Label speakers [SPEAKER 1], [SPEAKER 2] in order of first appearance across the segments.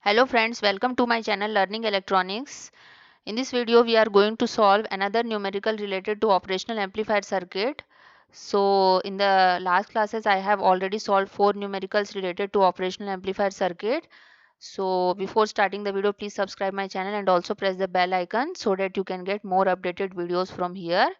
[SPEAKER 1] Hello friends, welcome to my channel Learning Electronics. In this video we are going to solve another numerical related to operational amplifier circuit. So in the last classes I have already solved 4 numericals related to operational amplifier circuit. So before starting the video, please subscribe my channel and also press the bell icon so that you can get more updated videos from here.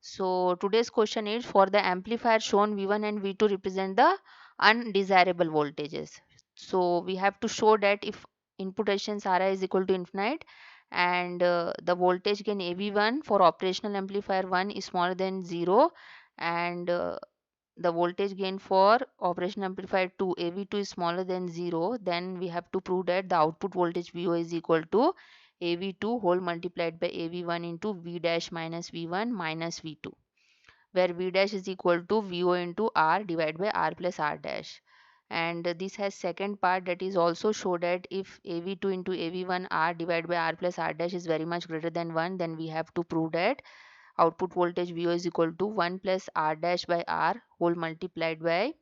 [SPEAKER 1] So today's question is, for the amplifier shown V1 and V2 represent the undesirable voltages. So we have to show that if input resistance Ri is equal to infinite and the voltage gain AV1 for operational amplifier 1 is smaller than 0, and the voltage gain for operational amplifier 2 AV2 is smaller than 0, then we have to prove that the output voltage VO is equal to AV2 whole multiplied by AV1 into V dash minus V1 minus V2, where V dash is equal to VO into R divided by R plus R dash. And this has second part, that is also show that if AV2 into AV1 R divided by R plus R dash is very much greater than 1, then we have to prove that output voltage VO is equal to 1 plus R dash by R whole multiplied by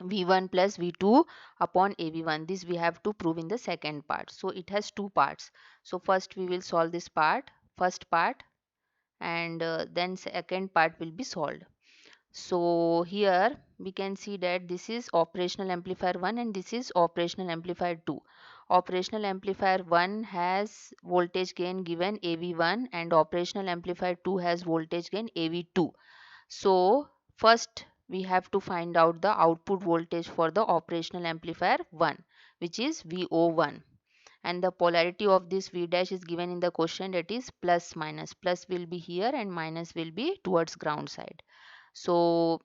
[SPEAKER 1] V1 plus V2 upon AV1. This we have to prove in the second part. So it has two parts. So first we will solve this part, first part, and then second part will be solved. So here we can see that this is operational amplifier 1 and this is operational amplifier 2. Operational amplifier 1 has voltage gain given AV1 and operational amplifier 2 has voltage gain AV2. So first we have to find out the output voltage for the operational amplifier 1, which is VO1, and the polarity of this V dash is given in the question, that is plus minus. Plus will be here and minus will be towards ground side. So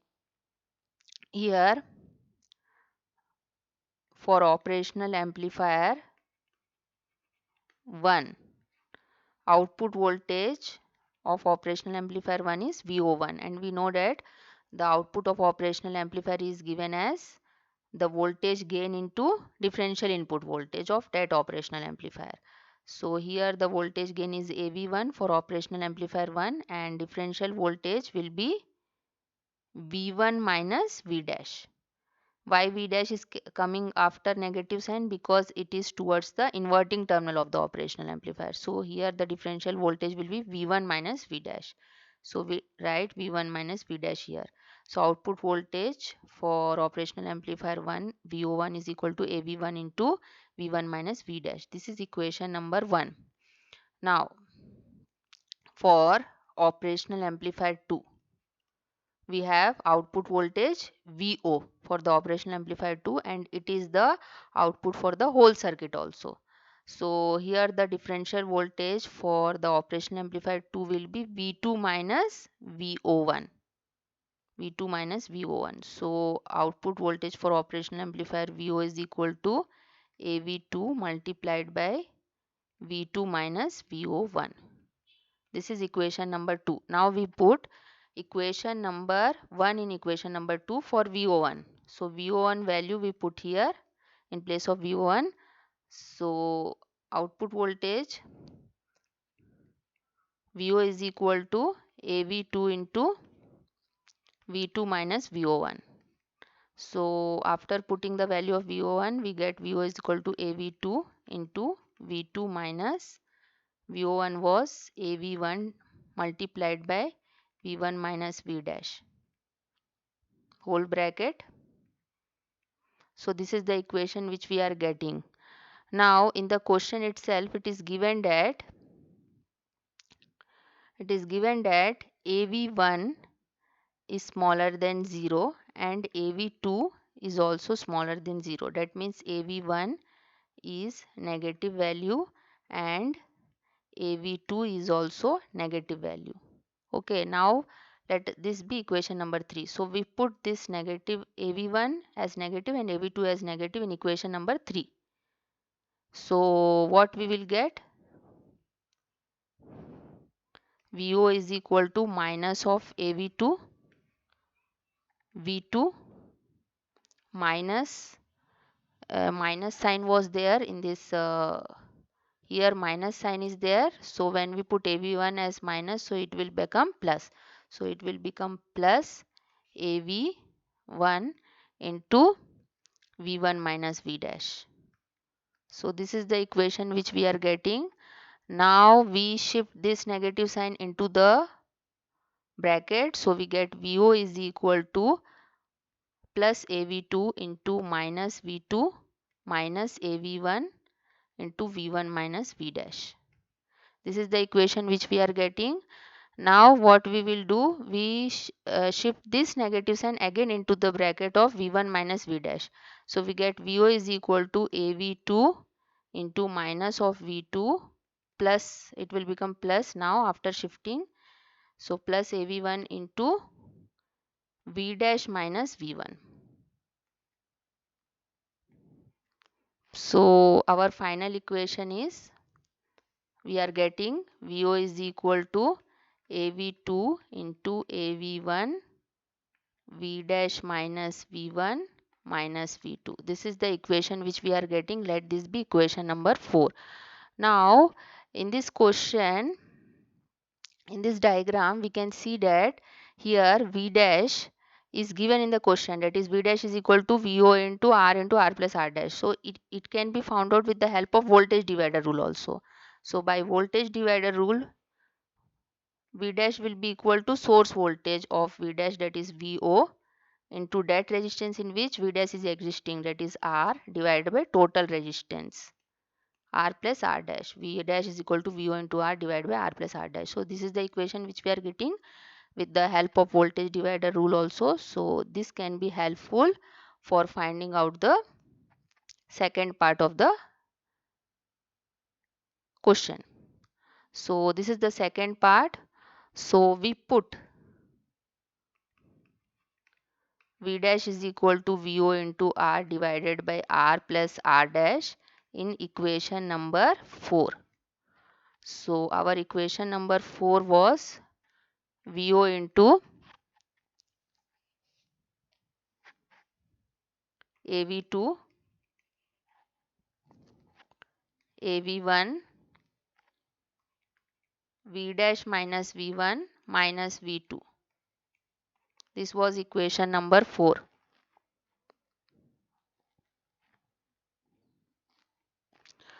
[SPEAKER 1] here for operational amplifier 1, output voltage of operational amplifier 1 is VO1, and we know that the output of operational amplifier is given as the voltage gain into differential input voltage of that operational amplifier. So here the voltage gain is AV1 for operational amplifier 1 and differential voltage will be V1 minus V dash. Why V dash is coming after negative sign? Because it is towards the inverting terminal of the operational amplifier. So here the differential voltage will be V1 minus V dash. So we write V1 minus V dash here. So output voltage for operational amplifier 1 VO1 is equal to AV1 into V1 minus V dash. This is equation number 1. Now for operational amplifier 2, we have output voltage VO for the operational amplifier 2 and it is the output for the whole circuit also. So here the differential voltage for the operational amplifier 2 will be V2 minus VO1. V2 minus VO1. So output voltage for operational amplifier VO is equal to AV2 multiplied by V2 minus VO1. This is equation number 2. Now we put equation number 1 in equation number 2 for VO1. So VO1 value we put here in place of VO1. So output voltage VO is equal to AV2 into V2 minus VO1. So after putting the value of VO1, we get VO is equal to AV2 into V2 minus VO1 was AV1 multiplied by V1 minus V dash whole bracket. So this is the equation which we are getting. Now in the question itself it is given that AV1 is smaller than 0 and AV2 is also smaller than 0. That means AV1 is negative value and AV2 is also negative value. Okay, now let this be equation number 3. So we put this negative AV1 as negative and AV2 as negative in equation number 3. So what we will get? VO is equal to minus of AV2, V2 minus minus sign was there in this here minus sign is there. So when we put AV1 as minus, so it will become plus. So it will become plus AV1 into V1 minus V dash. So this is the equation which we are getting. Now we shift this negative sign into the bracket. So we get VO is equal to plus AV2 into minus V2 minus AV1 into V1 minus V dash. This is the equation which we are getting. Now what we will do, we shift this negative sign again into the bracket of V1 minus V dash. So we get VO is equal to AV2 into minus of V2 plus, it will become plus now after shifting. So plus AV1 into V dash minus V1. So our final equation is, we are getting VO is equal to AV2 into AV1 V dash minus V1 minus V2. This is the equation which we are getting. Let this be equation number 4. Now in this question, in this diagram, we can see that here V dash is given in the question, that is V dash is equal to VO into R plus R dash. So it can be found out with the help of voltage divider rule also. So by voltage divider rule, V dash will be equal to source voltage of V dash, that is VO, into that resistance in which V dash is existing, that is R, divided by total resistance R plus R dash. V dash is equal to VO into R divided by R plus R dash. So this is the equation which we are getting with the help of voltage divider rule also. So this can be helpful for finding out the second part of the question. So this is the second part. So we put V dash is equal to VO into R divided by R plus R dash in equation number 4. So our equation number 4 was VO into AV2, AV1, V dash minus V1 minus V2. This was equation number 4.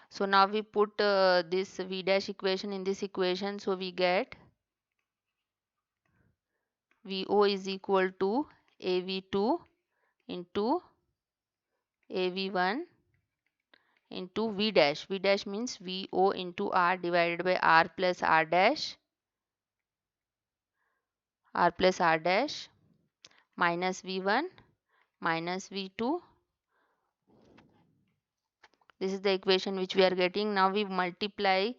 [SPEAKER 1] So now we put this V dash equation in this equation. So we get VO is equal to AV2 into AV1 into V dash. V dash means VO into R divided by R plus R dash. R plus R dash minus V1 minus V2. This is the equation which we are getting. Now we multiply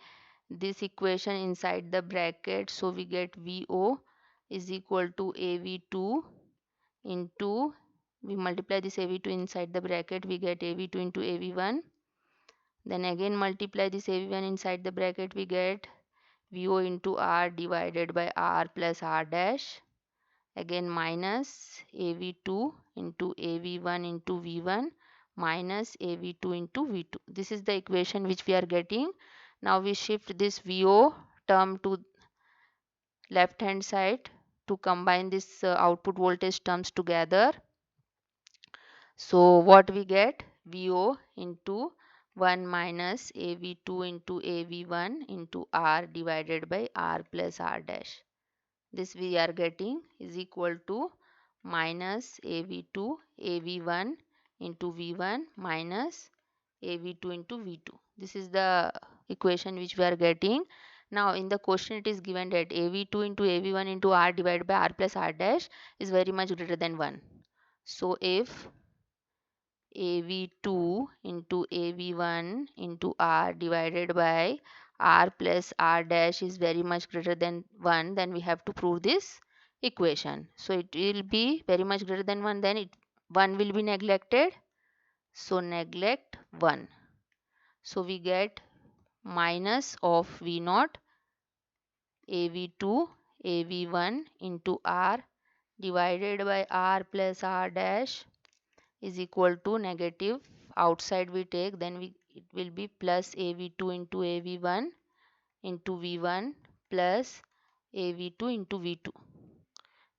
[SPEAKER 1] this equation inside the bracket. So we get VO is equal to AV2 into, we multiply this AV2 inside the bracket, we get AV2 into AV1. Then again multiply this AV1 inside the bracket, we get VO into R divided by R plus R dash. Again minus AV2 into AV1 into V1 minus AV2 into V2. This is the equation which we are getting. Now we shift this VO term to left hand side to combine this output voltage terms together. So what we get, VO into 1 minus AV2 into AV1 into R divided by R plus R dash. This we are getting is equal to minus AV2 AV1 into V1 minus AV2 into V2. This is the equation which we are getting. Now in the question it is given that AV2 into AV1 into R divided by R plus R dash is very much greater than 1. So if AV2 into AV1 into R divided by R plus R dash is very much greater than 1, then we have to prove this equation. So it will be very much greater than 1, then 1 will be neglected. So neglect 1. So we get minus of V naught AV2 AV1 into R divided by R plus R dash is equal to negative, outside we take, then it will be plus AV2 into AV1 into V1 plus AV2 into V2.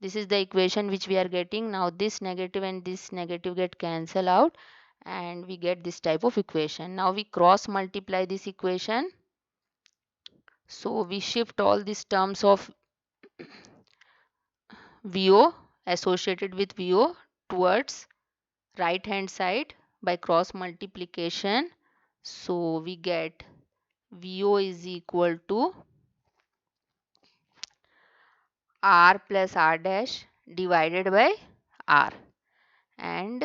[SPEAKER 1] This is the equation which we are getting. Now this negative and this negative get cancel out, and we get this type of equation. Now we cross multiply this equation. So we shift all these terms of VO associated with VO towards right hand side by cross multiplication. So we get VO is equal to R plus R dash divided by R and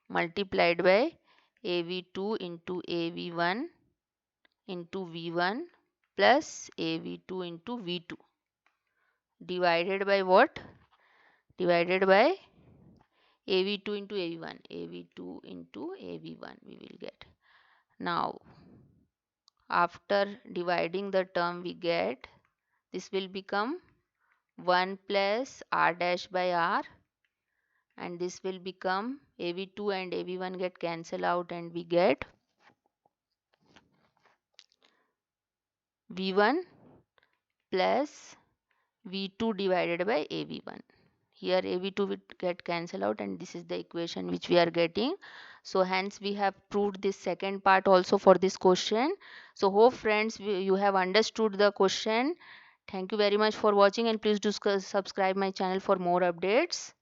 [SPEAKER 1] multiplied by AV2 into AV1 into V1 plus AV2 into V2 divided by what? Divided by AV2 into AV1, AV2 into AV1 we will get. Now after dividing the term we get, this will become 1 plus R dash by R, and this will become AV2 and AV1 get cancelled out and we get V1 plus V2 divided by AV1. Here AV2 will get cancelled out and this is the equation which we are getting. So hence we have proved this second part also for this question. So hope friends you have understood the question. Thank you very much for watching and please do subscribe my channel for more updates.